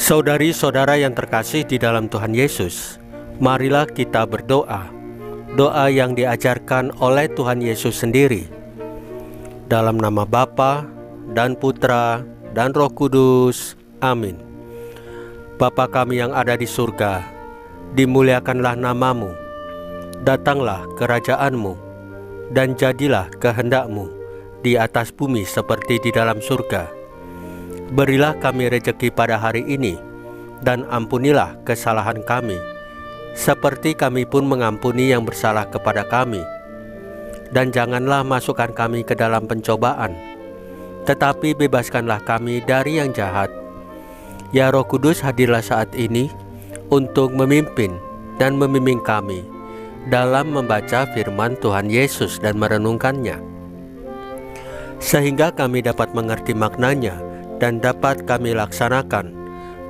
Saudari-saudara yang terkasih di dalam Tuhan Yesus, marilah kita berdoa. Doa yang diajarkan oleh Tuhan Yesus sendiri. Dalam nama Bapa dan Putra dan Roh Kudus. Amin. Bapa kami yang ada di surga, dimuliakanlah namamu. Datanglah kerajaan-Mu, dan jadilah kehendak-Mu di atas bumi seperti di dalam surga. Berilah kami rejeki pada hari ini, dan ampunilah kesalahan kami, seperti kami pun mengampuni yang bersalah kepada kami. Dan janganlah masukkan kami ke dalam pencobaan, tetapi bebaskanlah kami dari yang jahat. Ya Roh Kudus, hadirlah saat ini untuk memimpin dan membimbing kami dalam membaca firman Tuhan Yesus dan merenungkannya, sehingga kami dapat mengerti maknanya dan dapat kami laksanakan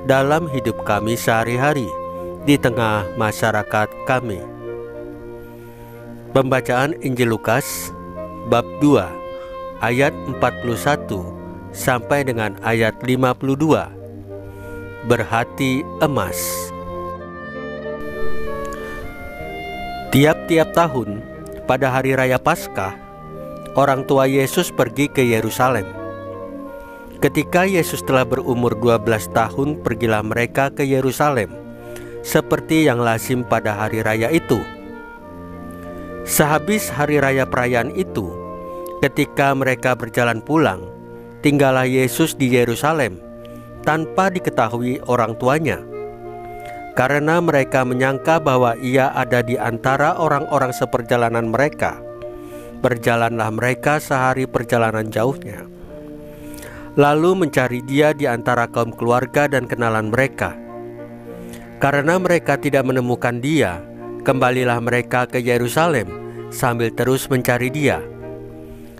dalam hidup kami sehari-hari di tengah masyarakat kami. Pembacaan Injil Lukas bab 2 ayat 41 sampai dengan ayat 52. Berhati emas. Tiap-tiap tahun pada hari raya Paskah, orang tua Yesus pergi ke Yerusalem. Ketika Yesus telah berumur 12 tahun, pergilah mereka ke Yerusalem, seperti yang lazim pada hari raya itu. Sehabis hari raya perayaan itu, ketika mereka berjalan pulang, tinggallah Yesus di Yerusalem tanpa diketahui orang tuanya, karena mereka menyangka bahwa ia ada di antara orang-orang seperjalanan mereka. Berjalanlah mereka sehari perjalanan jauhnya, lalu mencari dia di antara kaum keluarga dan kenalan mereka. Karena mereka tidak menemukan dia, kembalilah mereka ke Yerusalem sambil terus mencari dia.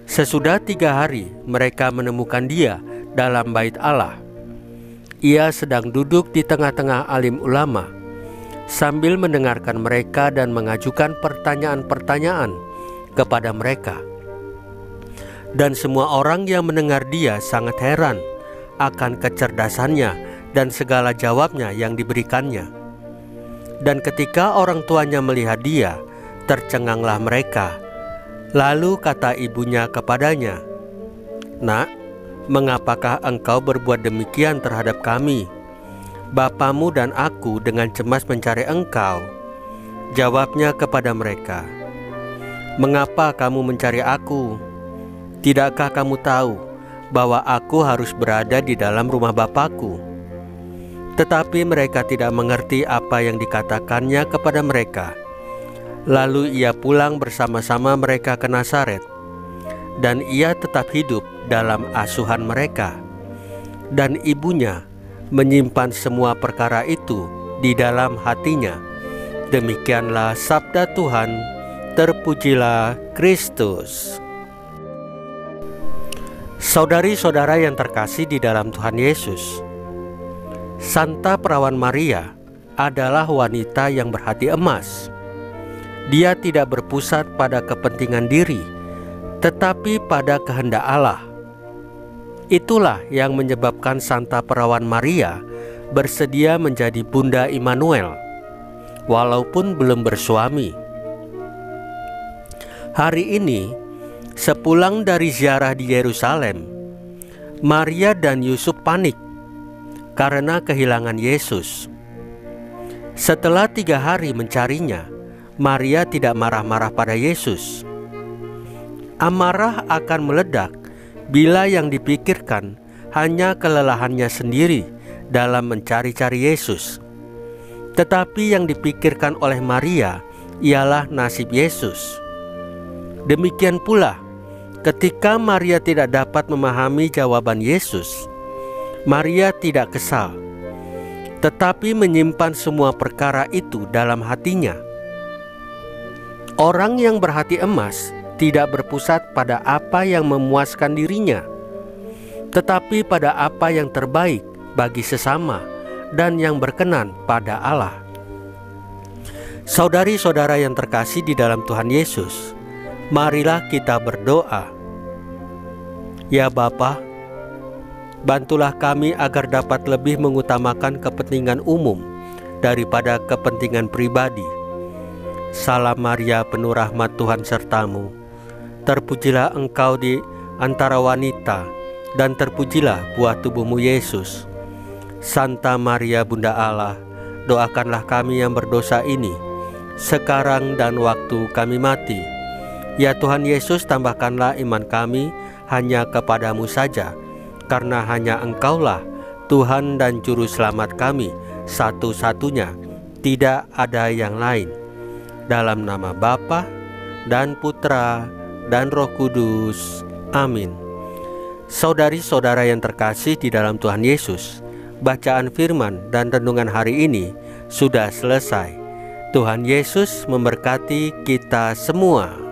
Sesudah 3 hari mereka menemukan dia dalam bait Allah. Ia sedang duduk di tengah-tengah alim ulama, sambil mendengarkan mereka dan mengajukan pertanyaan-pertanyaan kepada mereka. Dan semua orang yang mendengar dia sangat heran akan kecerdasannya dan segala jawabnya yang diberikannya. Dan ketika orang tuanya melihat dia, tercenganglah mereka. Lalu kata ibunya kepadanya, "Nak, mengapakah engkau berbuat demikian terhadap kami? Bapamu dan aku dengan cemas mencari engkau." Jawabnya kepada mereka, "Mengapa kamu mencari aku? Tidakkah kamu tahu bahwa aku harus berada di dalam rumah Bapakku?" Tetapi mereka tidak mengerti apa yang dikatakannya kepada mereka. Lalu ia pulang bersama-sama mereka ke Nazaret, dan ia tetap hidup dalam asuhan mereka. Dan ibunya menyimpan semua perkara itu di dalam hatinya. Demikianlah sabda Tuhan. Terpujilah Kristus. Saudari-saudara yang terkasih di dalam Tuhan Yesus, Santa Perawan Maria adalah wanita yang berhati emas. Dia tidak berpusat pada kepentingan diri, tetapi pada kehendak Allah. Itulah yang menyebabkan Santa Perawan Maria bersedia menjadi Bunda Immanuel, walaupun belum bersuami. Hari ini, sepulang dari ziarah di Yerusalem, Maria dan Yusuf panik karena kehilangan Yesus. Setelah 3 hari mencarinya, Maria tidak marah-marah pada Yesus. Amarah akan meledak bila yang dipikirkan hanya kelelahannya sendiri dalam mencari-cari Yesus. Tetapi yang dipikirkan oleh Maria ialah nasib Yesus. Demikian pula ketika Maria tidak dapat memahami jawaban Yesus, Maria tidak kesal, tetapi menyimpan semua perkara itu dalam hatinya. Orang yang berhati emas tidak berpusat pada apa yang memuaskan dirinya, tetapi pada apa yang terbaik bagi sesama dan yang berkenan pada Allah. Saudari-saudara yang terkasih di dalam Tuhan Yesus, marilah kita berdoa. Ya Bapa, Bantulah kami agar dapat lebih mengutamakan kepentingan umum daripada kepentingan pribadi. Salam Maria, penuh rahmat, Tuhan sertamu. Terpujilah engkau di antara wanita, dan terpujilah buah tubuhmu Yesus. Santa Maria Bunda Allah, doakanlah kami yang berdosa ini, sekarang dan waktu kami mati. Ya Tuhan Yesus, tambahkanlah iman kami hanya kepadamu saja, karena hanya Engkaulah Tuhan dan Juru Selamat kami satu-satunya, tidak ada yang lain. Dalam nama Bapa dan Putra dan Roh Kudus. Amin. Saudari-saudara yang terkasih di dalam Tuhan Yesus, bacaan firman dan renungan hari ini sudah selesai. Tuhan Yesus memberkati kita semua.